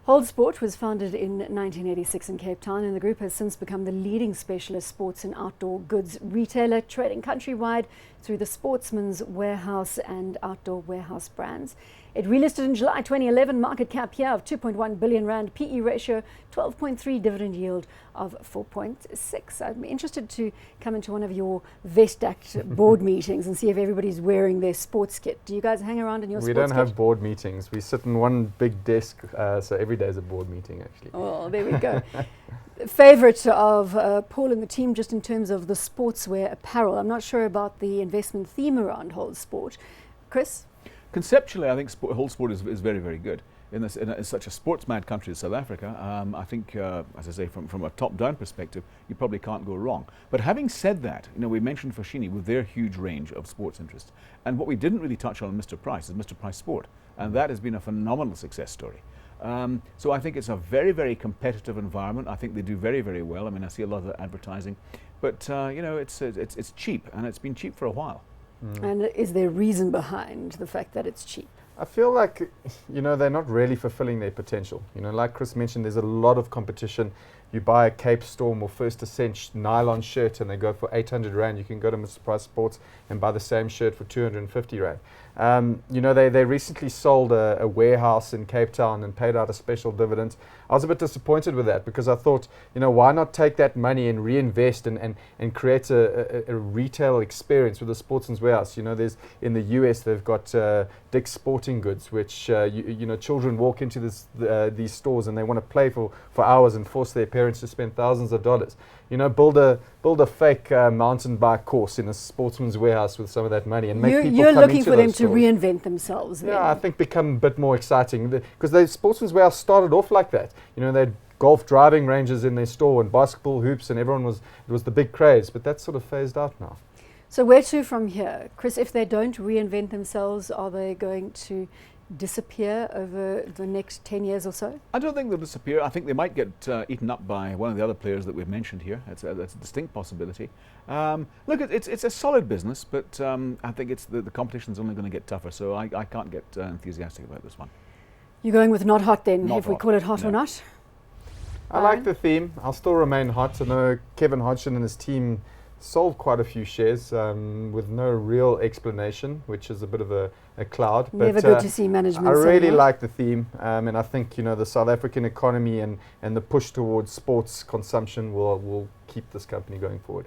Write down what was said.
Holdsport was founded in 1986 in Cape Town, and the group has since become the leading specialist sports and outdoor goods retailer, trading countrywide through the Sportsmans warehouse and outdoor warehouse brands. It relisted in July 2011, market cap here of 2.1 billion rand, PE ratio 12.3, dividend yield of 4.6. I'd be interested to come into one of your vest-backed board meetings and see if everybody's wearing their sports kit. Do you guys hang around in your sports kit? We don't have board meetings. We sit in one big desk, so every day is a board meeting, actually. Oh, there we go. Favorite of Paul and the team, just in terms of the sportswear apparel. I'm not sure about the investment theme around Holdsport. Chris? Conceptually, I think Holdsport is very, very good. In such a sports-mad country as South Africa, I think, as I say, from a top-down perspective, you probably can't go wrong. But having said that, we mentioned Foschini with their huge range of sports interests. And what we didn't really touch on in Mr. Price is Mr. Price Sport. And that has been a phenomenal success story. So I think it's a very, very competitive environment. I think they do very, very well. I mean, I see a lot of advertising. But, it's cheap, and it's been cheap for a while. And is there reason behind the fact that it's cheap? I feel like, they're not really fulfilling their potential. Like Chris mentioned, there's a lot of competition. You buy a Cape Storm or First Ascent nylon shirt and they go for 800 Rand. You can go to Mr. Price Sports and buy the same shirt for 250 Rand. They recently sold a warehouse in Cape Town and paid out a special dividend. I was a bit disappointed with that because I thought, why not take that money and reinvest and create a retail experience with the Sportsmans warehouse. There's in the US they've got Dick's Sporting Goods, which children walk into these stores and they want to play for hours and force their parents to spend thousands of dollars. Build a fake mountain bike course in a Sportsman's warehouse with some of that money and make people You're come looking into for them those to stores. reinvent themselves. Then. Yeah, I think become a bit more exciting because the Sportsman's warehouse started off like that. They had golf driving ranges in their store and basketball hoops, and it was the big craze. But that's sort of phased out now. So where to from here, Chris? If they don't reinvent themselves, are they going to disappear over the next 10 years or so? I don't think they'll disappear. I think they might get eaten up by one of the other players that we've mentioned here. That's a distinct possibility. Look, it's a solid business, but I think the competition's only going to get tougher, so I can't get enthusiastic about this one. You're going with not hot then, Not if we hot, call it hot no. or not? I like the theme. I'll still remain hot. I know Kevin Hodgson and his team sold quite a few shares with no real explanation, which is a bit of a cloud. Never good to see management. I really so like the theme, and I think the South African economy and the push towards sports consumption will keep this company going forward.